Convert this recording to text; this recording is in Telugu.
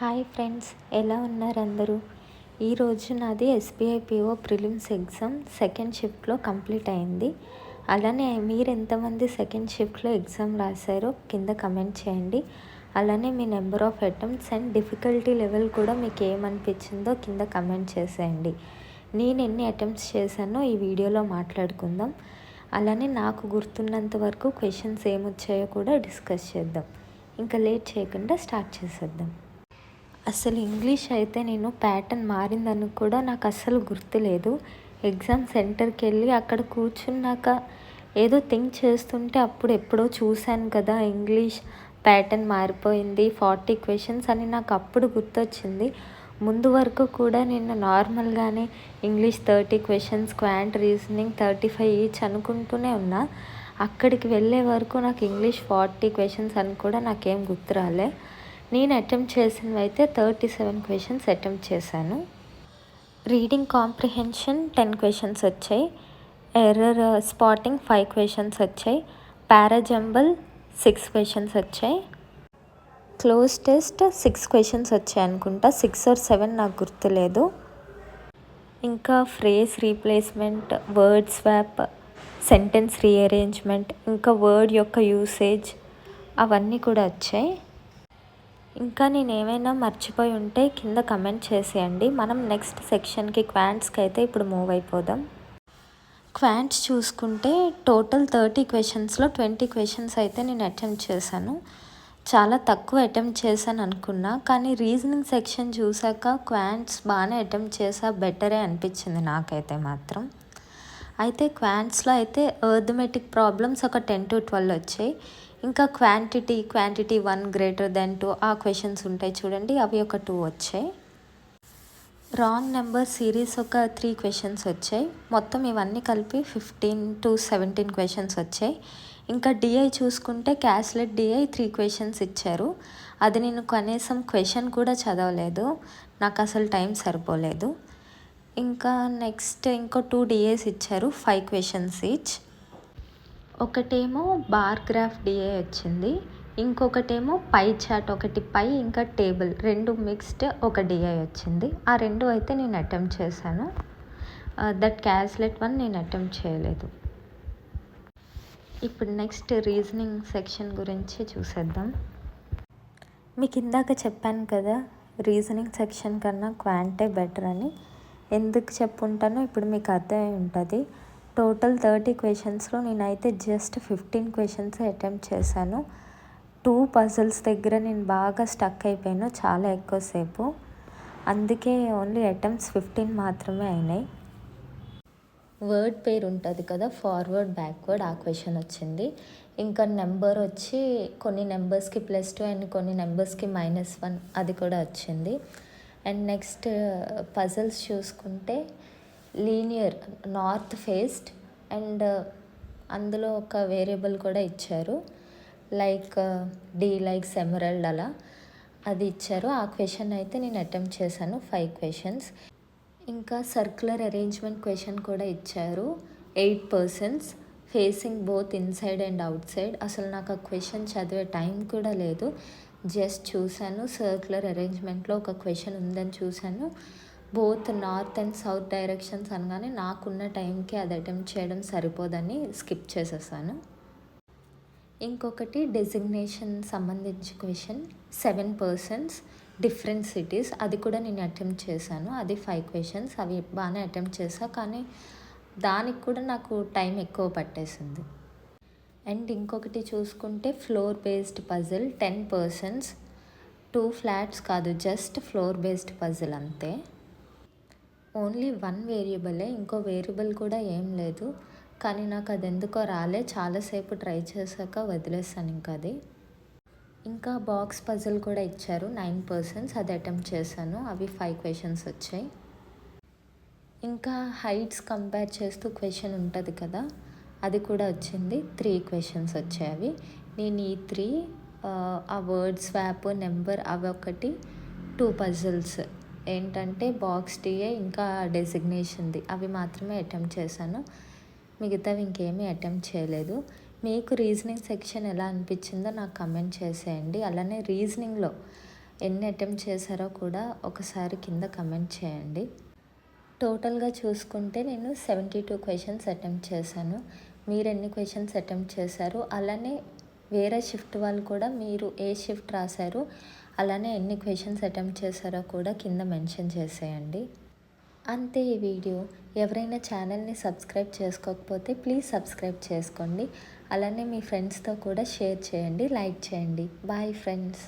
హాయ్ ఫ్రెండ్స్, ఎలా ఉన్నారు అందరూ? ఈరోజు నాది SBI PO prelims exam second షిఫ్ట్లో కంప్లీట్ అయింది. అలానే మీరు ఎంతమంది సెకండ్ షిఫ్ట్లో ఎగ్జామ్ రాశారో కింద కమెంట్ చేయండి. అలానే మీ number of attempts and difficulty level కూడా మీకు ఏమనిపించిందో కింద కమెంట్ చేసేయండి. నేను ఎన్ని అటెంప్ట్స్ చేశానో ఈ వీడియోలో మాట్లాడుకుందాం. అలానే నాకు గుర్తున్నంత వరకు క్వశ్చన్స్ ఏమొచ్చాయో కూడా డిస్కస్ చేద్దాం. ఇంకా లేట్ చేయకుండా స్టార్ట్ చేసేద్దాం. అసలు ఇంగ్లీష్ అయితే నేను ప్యాటర్న్ మారిందని కూడా నాకు అస్సలు గుర్తులేదు. ఎగ్జామ్ సెంటర్కి వెళ్ళి అక్కడ కూర్చున్నాక ఏదో థింక్ చేస్తుంటే అప్పుడు ఎప్పుడో చూశాను కదా, ఇంగ్లీష్ ప్యాటర్న్ మారిపోయింది 40 క్వశ్చన్స్ అని నాకు అప్పుడు గుర్తొచ్చింది. ముందు వరకు కూడా నేను నార్మల్గానే English 30 questions, quant reasoning 35 each అనుకుంటూనే ఉన్నా. అక్కడికి వెళ్ళే వరకు నాకు ఇంగ్లీష్ 40 క్వశ్చన్స్ అని కూడా నాకేం గుర్తు రాలే. నేను అటెంప్ట్ చేసినవి అయితే 37 క్వశ్చన్స్ అటెంప్ట్ చేశాను. రీడింగ్ కాంప్రిహెన్షన్ 10 క్వశ్చన్స్ వచ్చాయి. ఎర్రర్ స్పాటింగ్ 5 క్వశ్చన్స్ వచ్చాయి. పారాజంబల్ 6 క్వశ్చన్స్ వచ్చాయి. క్లోజ్ టెస్ట్ 6 క్వశ్చన్స్ వచ్చాయి అనుకుంటా, 6 or 7 నాకు గుర్తులేదు. ఇంకా phrase replacement, word swap, sentence rearrangement, ఇంకా వర్డ్ యొక్క యూసేజ్ అవన్నీ కూడా వచ్చాయి. ఇంకా నేను ఏమైనా మర్చిపోయి ఉంటే కింద కమెంట్ చేసేయండి. మనం నెక్స్ట్ సెక్షన్కి క్వాంట్స్కి అయితే ఇప్పుడు మూవ్ అయిపోదాం. క్వాంట్స్ చూసుకుంటే టోటల్ 30 క్వశ్చన్స్లో 20 క్వశ్చన్స్ అయితే నేను అటెంప్ట్ చేశాను. చాలా తక్కువ అటెంప్ట్ చేశాను అనుకున్నా, కానీ రీజనింగ్ సెక్షన్ చూసాక క్వాంట్స్ బాగానే అటెంప్ట్ చేసా, బెటరే అనిపించింది నాకైతే మాత్రం. అయితే క్వాంట్స్లో అయితే అర్థమెటిక్ ప్రాబ్లమ్స్ ఒక 10 to 12 వచ్చాయి. ఇంకా క్వాంటిటీ 1 greater than 2 ఆ క్వశ్చన్స్ ఉంటాయి చూడండి, అవి ఒక 2 వచ్చాయి. రాంగ్ నెంబర్ సిరీస్ ఒక 3 క్వశ్చన్స్ వచ్చాయి. మొత్తం ఇవన్నీ కలిపి 15 to 17 క్వశ్చన్స్ వచ్చాయి. ఇంకా డిఐ చూసుకుంటే క్యాస్లెట్ డిఐ 3 క్వశ్చన్స్ ఇచ్చారు. అది నేను కనీసం క్వశ్చన్ కూడా చదవలేదు, నాకు అసలు టైం సరిపోలేదు. ఇంకా నెక్స్ట్ ఇంకో 2 డిఏస్ ఇచ్చారు, 5 క్వశ్చన్స్ ఈచ్. ఒకటేమో బార్ గ్రాఫ్ డిఏ వచ్చింది, ఇంకొకటేమో పై చార్ట్, ఒకటి పై ఇంకా టేబుల్ 2 మిక్స్డ్ ఒక డిఐ వచ్చింది. ఆ 2 అయితే నేను అటెంప్ట్ చేశాను. దట్ క్యాస్లెట్ 1 నేను అటెంప్ట్ చేయలేదు. ఇప్పుడు నెక్స్ట్ రీజనింగ్ సెక్షన్ గురించి చూసేద్దాం. మీకు ఇందాక చెప్పాను కదా, రీజనింగ్ సెక్షన్ కన్నా క్వాంటే బెటర్ అని. ఎందుకు చెప్పుంటానో ఇప్పుడు మీకు అర్థమై ఉంటుంది. టోటల్ 30 క్వశ్చన్స్లో నేనైతే జస్ట్ 15 క్వశ్చన్స్ అటెంప్ట్ చేశాను. 2 పజిల్స్ దగ్గర నేను బాగా స్టక్ అయిపోయాను చాలా ఎక్కువసేపు, అందుకే ఓన్లీ అటెంప్ట్స్ 15 మాత్రమే అయినాయి. వర్డ్ పేరు ఉంటుంది కదా, ఫార్వర్డ్ బ్యాక్వర్డ్, ఆ క్వశ్చన్ వచ్చింది. ఇంకా నెంబర్ వచ్చి కొన్ని నెంబర్స్కి +2 అండ్ కొన్ని నెంబర్స్కి -1, అది కూడా వచ్చింది. అండ్ నెక్స్ట్ పజిల్స్ చూసుకుంటే లీనియర్ నార్త్ ఫేస్డ్ అండ్ అందులో ఒక వేరియబుల్ కూడా ఇచ్చారు, లైక్ డి లైక్స్ ఎమరల్డ్ అలా, అది ఇచ్చారు. ఆ క్వశ్చన్ అయితే నేను అటెంప్ట్ చేశాను, 5 క్వశ్చన్స్. ఇంకా సర్క్యులర్ అరేంజ్మెంట్ క్వశ్చన్ కూడా ఇచ్చారు, 8 persons facing both inside and out side. అసలు నాకు ఆ క్వశ్చన్ చదివే టైం కూడా లేదు, జస్ట్ చూశాను. సర్క్యులర్ అరేంజ్మెంట్లో ఒక క్వశ్చన్ ఉందని చూశాను, both north and south directions అనగానే నాకున్న టైంకి అది అటెంప్ట్ చేయడం సరిపోదని స్కిప్ చేసేసాను. ఇంకొకటి డెసిగ్నేషన్ సంబంధించి క్వశ్చన్, 7 persons డిఫరెంట్ సిటీస్, అది కూడా నేను అటెంప్ట్ చేశాను. అది 5 క్వశ్చన్స్, అవి బాగానే అటెంప్ట్ చేశా, కానీ దానికి కూడా నాకు టైం ఎక్కువ పట్టేసింది. అండ్ ఇంకొకటి చూసుకుంటే floor based puzzle, 10 persons, 2 flats కాదు, జస్ట్ ఫ్లోర్ బేస్డ్ పజిల్ అంతే. ఓన్లీ 1 వేరియబులే, ఇంకో వేరియబుల్ కూడా ఏం లేదు, కానీ నాకు అది ఎందుకో రాలే, చాలాసేపు ట్రై చేశాక వదిలేసాను ఇంకా అది. ఇంకా బాక్స్ పజిల్ కూడా ఇచ్చారు, 9 persons, అది అటెంప్ట్ చేశాను, అవి 5 క్వశ్చన్స్ వచ్చాయి. ఇంకా హైట్స్ కంపేర్ చేస్తూ క్వశ్చన్ ఉంటుంది కదా, అది కూడా వచ్చింది, 3 క్వశ్చన్స్ వచ్చాయి. అవి నేను ఈ 3 ఆ వర్డ్ స్వాప్ నెంబర్ అవి ఒకటి 2 పజిల్స్ ఏంటంటే బాక్స్ డిఏ ఇంకా డెసిగ్నేషన్ది, అవి మాత్రమే అటెంప్ట్ చేశాను, మిగతావి ఇంకేమీ అటెంప్ట్ చేయలేదు. మీకు రీజనింగ్ సెక్షన్ ఎలా అనిపించిందో నాకు కమెంట్ చేసేయండి. అలానే రీజనింగ్లో ఎన్ని అటెంప్ట్ చేశారో కూడా ఒకసారి కింద కమెంట్ చేయండి. టోటల్గా చూసుకుంటే నేను 72 క్వశ్చన్స్ అటెంప్ట్ చేశాను. మీరు ఎన్ని క్వశ్చన్స్ అటెంప్ట్ చేశారు, అలానే వేరే షిఫ్ట్ వాళ్ళు కూడా మీరు ఏ షిఫ్ట్ రాశారు, అలానే ఎన్ని క్వశ్చన్స్ అటెంప్ట్ చేశారో కూడా కింద మెన్షన్ చేసేయండి. అంతే ఈ వీడియో. ఎవరైనా ఛానల్ని సబ్స్క్రైబ్ చేసుకోకపోతే ప్లీజ్ సబ్స్క్రైబ్ చేసుకోండి. అలానే మీ ఫ్రెండ్స్తో కూడా షేర్ చేయండి, లైక్ చేయండి. Bye friends.